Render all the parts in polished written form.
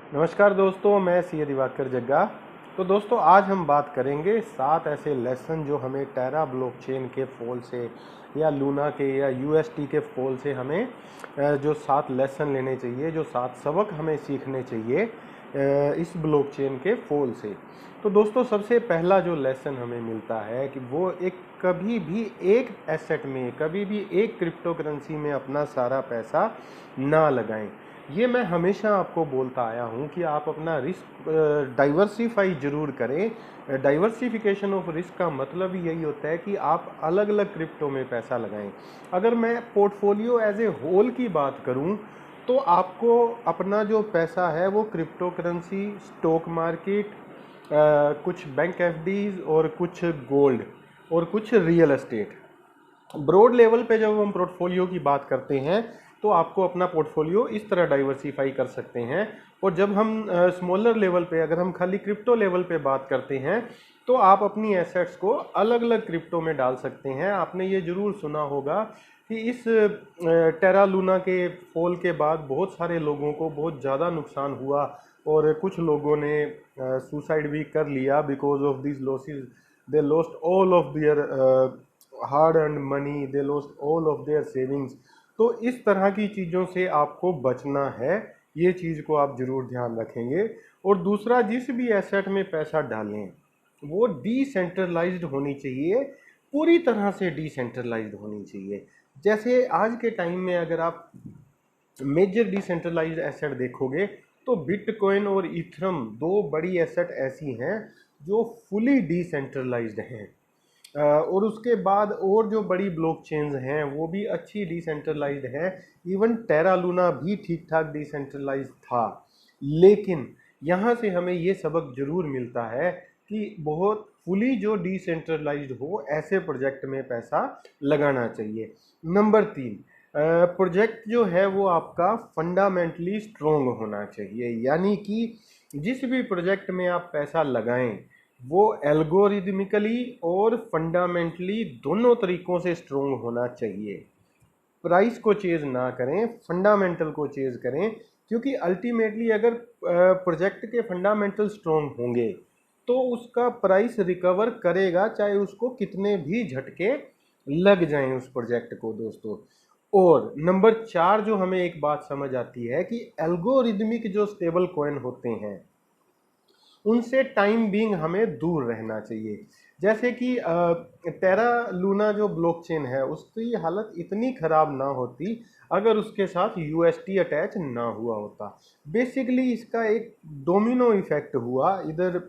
नमस्कार दोस्तों, मैं सी दिवाकर जग्गा। तो दोस्तों, आज हम बात करेंगे 7 ऐसे लेसन जो हमें टेरा ब्लॉकचेन के फॉल से या लूना के या यूएसटी के फॉल से हमें जो 7 लेसन लेने चाहिए, जो 7 सबक हमें सीखने चाहिए इस ब्लॉकचेन के फॉल से। तो दोस्तों, सबसे पहला जो लेसन हमें मिलता है कि वो कभी भी एक एसेट में, कभी भी एक क्रिप्टो करेंसी में अपना सारा पैसा ना लगाएं। ये मैं हमेशा आपको बोलता आया हूँ कि आप अपना रिस्क डाइवर्सिफाई जरूर करें। डाइवर्सिफिकेशन ऑफ रिस्क का मतलब यही होता है कि आप अलग अलग क्रिप्टो में पैसा लगाएं। अगर मैं पोर्टफोलियो एज ए होल की बात करूँ तो आपको अपना जो पैसा है वो क्रिप्टो करेंसी, स्टॉक मार्केट, कुछ बैंक एफडीज और कुछ गोल्ड और कुछ रियल एस्टेट, ब्रॉड लेवल पे जब हम पोर्टफोलियो की बात करते हैं तो आपको अपना पोर्टफोलियो इस तरह डाइवर्सिफाई कर सकते हैं। और जब हम स्मॉलर लेवल पे, अगर हम खाली क्रिप्टो लेवल पे बात करते हैं तो आप अपनी एसेट्स को अलग अलग क्रिप्टो में डाल सकते हैं। आपने ये ज़रूर सुना होगा कि इस टेरा लूना के फॉल के बाद बहुत सारे लोगों को बहुत ज़्यादा नुकसान हुआ और कुछ लोगों ने सुसाइड भी कर लिया because of this losses. They lost all of their hard earn money, they lost all of their savings. तो इस तरह की चीज़ों से आपको बचना है, ये चीज़ को आप ज़रूर ध्यान रखेंगे। और दूसरा, जिस भी एसेट में पैसा डालें वो डिसेंट्रलाइज्ड होनी चाहिए, पूरी तरह से डिसेंट्रलाइज्ड होनी चाहिए। जैसे आज के टाइम में अगर आप मेजर डिसेंट्रलाइज्ड एसेट देखोगे तो बिटकॉइन और इथरम दो बड़ी एसेट ऐसी हैं जो फुली डिसेंट्रलाइज्ड हैं। और उसके बाद और जो बड़ी ब्लॉकचेन्स हैं वो भी अच्छी डिसेंट्रलाइज्ड है। इवन टेरा लूना भी ठीक ठाक डिसेंट्रलाइज्ड था। लेकिन यहाँ से हमें ये सबक जरूर मिलता है कि बहुत फुली जो डिसेंट्रलाइज्ड हो ऐसे प्रोजेक्ट में पैसा लगाना चाहिए। नंबर 3, प्रोजेक्ट जो है वो आपका फंडामेंटली स्ट्रोंग होना चाहिए। यानी कि जिस भी प्रोजेक्ट में आप पैसा लगाएं वो एल्गोरिदमिकली और फंडामेंटली दोनों तरीकों से स्ट्रोंग होना चाहिए। प्राइस को चेज ना करें, फंडामेंटल को चेज करें। क्योंकि अल्टीमेटली अगर प्रोजेक्ट के फंडामेंटल स्ट्रोंग होंगे तो उसका प्राइस रिकवर करेगा, चाहे उसको कितने भी झटके लग जाएं उस प्रोजेक्ट को दोस्तों। और नंबर 4 जो हमें एक बात समझ आती है कि एल्गोरिदमिक जो स्टेबल कॉइन होते हैं उनसे टाइम बीइंग हमें दूर रहना चाहिए। जैसे कि टेरा लूना जो ब्लॉकचेन है उसकी हालत इतनी ख़राब ना होती अगर उसके साथ यूएसटी अटैच ना हुआ होता। बेसिकली इसका एक डोमिनो इफेक्ट हुआ। इधर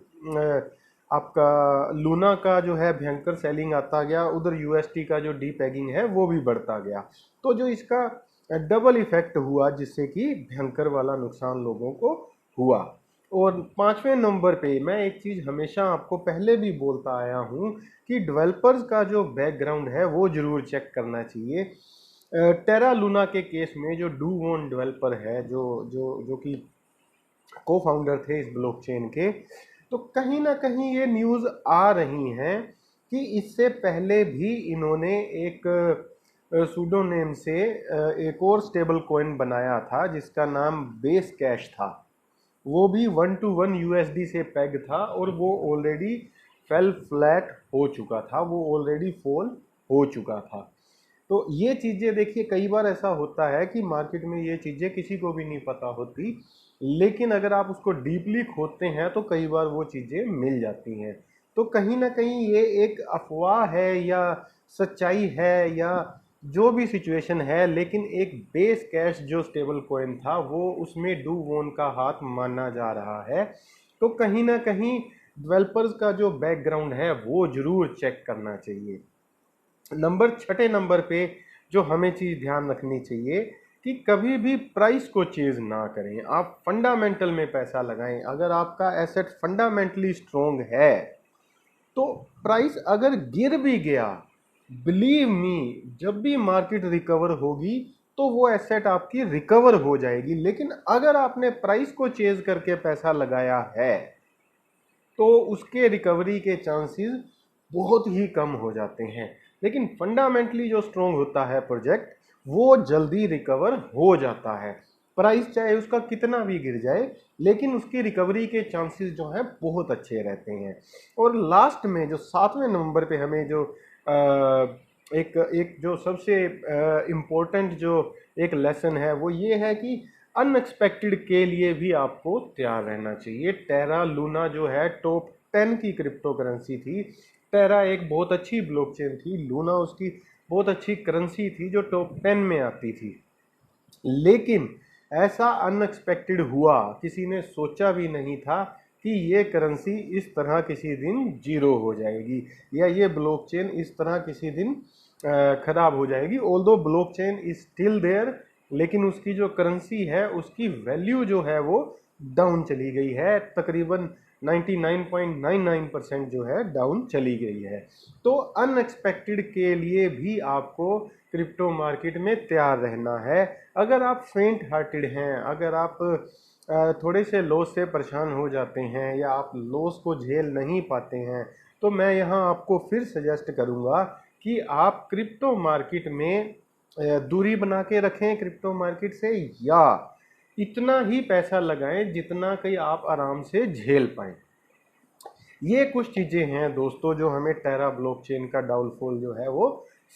आपका लूना का जो है भयंकर सेलिंग आता गया, उधर यूएसटी का जो डीपैगिंग है वो भी बढ़ता गया। तो जो इसका डबल इफेक्ट हुआ जिससे कि भयंकर वाला नुकसान लोगों को हुआ। और 5वें नंबर पे मैं एक चीज़ हमेशा आपको पहले भी बोलता आया हूँ कि डेवलपर्स का जो बैकग्राउंड है वो ज़रूर चेक करना चाहिए। टेरा लूना के केस में जो डू वॉन डेवलपर है, जो जो जो कि को फाउंडर थे इस ब्लॉकचेन के, तो कहीं ना कहीं ये न्यूज़ आ रही हैं कि इससे पहले भी इन्होंने एक सूडोनेम से एक और स्टेबल कॉइन बनाया था जिसका नाम बेस कैश था। वो भी 1 to 1 यूएसडी से पैग था और वो ऑलरेडी फेल फ्लैट हो चुका था, वो ऑलरेडी फॉल हो चुका था। तो ये चीज़ें देखिए, कई बार ऐसा होता है कि मार्केट में ये चीज़ें किसी को भी नहीं पता होती, लेकिन अगर आप उसको डीपली खोदते हैं तो कई बार वो चीज़ें मिल जाती हैं। तो कहीं ना कहीं ये एक अफवाह है या सच्चाई है या जो भी सिचुएशन है, लेकिन एक बेस कैश जो स्टेबल कॉइन था वो उसमें डू वॉन का हाथ माना जा रहा है। तो कहीं ना कहीं डेवलपर्स का जो बैकग्राउंड है वो जरूर चेक करना चाहिए। छठे नंबर पे जो हमें चीज़ ध्यान रखनी चाहिए कि कभी भी प्राइस को चेज ना करें, आप फंडामेंटल में पैसा लगाएं। अगर आपका एसेट फंडामेंटली स्ट्रोंग है तो प्राइस अगर गिर भी गया, बिलीव मी, जब भी मार्केट रिकवर होगी तो वो एसेट आपकी रिकवर हो जाएगी। लेकिन अगर आपने प्राइस को चेज करके पैसा लगाया है तो उसके रिकवरी के चांसेस बहुत ही कम हो जाते हैं। लेकिन फंडामेंटली जो स्ट्रोंग होता है प्रोजेक्ट वो जल्दी रिकवर हो जाता है। प्राइस चाहे उसका कितना भी गिर जाए, लेकिन उसकी रिकवरी के चांसेस जो हैं बहुत अच्छे रहते हैं। और लास्ट में जो 7वें नंबर पे हमें जो एक एक जो सबसे इम्पोर्टेंट जो एक लेसन है वो ये है कि अनएक्सपेक्टेड के लिए भी आपको तैयार रहना चाहिए। टेरा लूना जो है टॉप 10 की क्रिप्टो करेंसी थी। टेरा एक बहुत अच्छी ब्लॉकचेन थी, लूना उसकी बहुत अच्छी करेंसी थी जो टॉप 10 में आती थी। लेकिन ऐसा अनएक्सपेक्टेड हुआ, किसी ने सोचा भी नहीं था कि ये करेंसी इस तरह किसी दिन जीरो हो जाएगी या ये ब्लॉकचेन इस तरह किसी दिन ख़राब हो जाएगी। Although blockchain is still there, लेकिन उसकी जो करेंसी है उसकी वैल्यू जो है वो डाउन चली गई है, तकरीबन 99.99% जो है डाउन चली गई है। तो अनएक्सपेक्टेड के लिए भी आपको क्रिप्टो मार्केट में तैयार रहना है। अगर आप फेंट हार्टेड हैं, अगर आप थोड़े से लॉस से परेशान हो जाते हैं या आप लॉस को झेल नहीं पाते हैं, तो मैं यहाँ आपको फिर सजेस्ट करूँगा कि आप क्रिप्टो मार्केट में दूरी बना के रखें क्रिप्टो मार्केट से, या इतना ही पैसा लगाएं जितना कि आप आराम से झेल पाएं। ये कुछ चीज़ें हैं दोस्तों जो हमें टेरा ब्लॉकचेन का डाउनफॉल जो है वो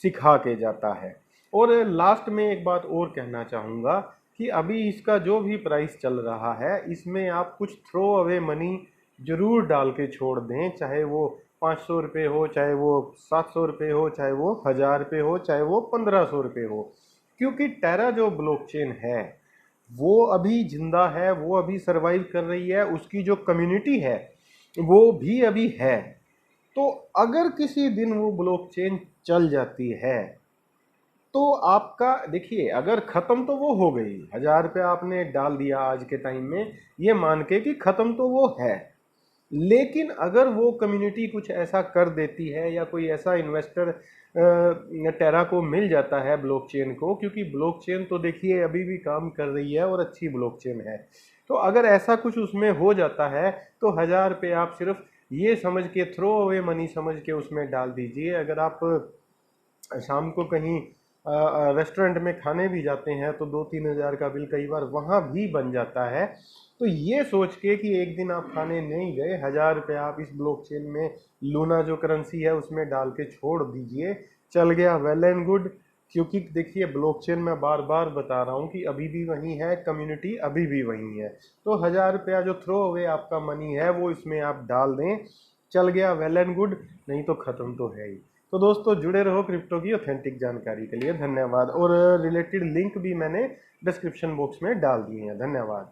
सिखा के जाता है। और लास्ट में एक बात और कहना चाहूँगा कि अभी इसका जो भी प्राइस चल रहा है इसमें आप कुछ थ्रो अवे मनी ज़रूर डाल के छोड़ दें, चाहे वो 500 रुपये हो, चाहे वो 700 रुपये हो, चाहे वो 1000 रुपये हो, चाहे वो 1500 रुपये हो। क्योंकि टेरा जो ब्लॉकचेन है वो अभी जिंदा है, वो अभी सरवाइव कर रही है, उसकी जो कम्युनिटी है वो भी अभी है। तो अगर किसी दिन वो ब्लॉकचेन चल जाती है तो आपका देखिए, अगर ख़त्म तो वो हो गई, 1000 रुपये आपने डाल दिया आज के टाइम में, ये मान के कि ख़त्म तो वो है। लेकिन अगर वो कम्युनिटी कुछ ऐसा कर देती है या कोई ऐसा इन्वेस्टर टेरा को मिल जाता है ब्लॉकचेन को, क्योंकि ब्लॉकचेन तो देखिए अभी भी काम कर रही है और अच्छी ब्लॉकचेन है, तो अगर ऐसा कुछ उसमें हो जाता है तो 1000 रुपये आप सिर्फ ये समझ के थ्रो अवे मनी समझ के उसमें डाल दीजिए। अगर आप शाम को कहीं रेस्टोरेंट में खाने भी जाते हैं तो 2-3 हज़ार का बिल कई बार वहाँ भी बन जाता है। तो ये सोच के कि एक दिन आप खाने नहीं गए, 1000 रुपये आप इस ब्लॉकचेन में लूना जो करेंसी है उसमें डाल के छोड़ दीजिए, चल गया वेल एंड गुड। क्योंकि देखिए ब्लॉकचेन मैं बार बार बता रहा हूँ कि अभी भी वही है, कम्युनिटी अभी भी वही है। तो 1000 रुपया जो थ्रो अवे आपका मनी है वो इसमें आप डाल दें, चल गया वेल एंड गुड, नहीं तो ख़त्म तो है ही। तो दोस्तों जुड़े रहो क्रिप्टो की ऑथेंटिक जानकारी के लिए। धन्यवाद। और रिलेटेड लिंक भी मैंने डिस्क्रिप्शन बॉक्स में डाल दिए हैं। धन्यवाद।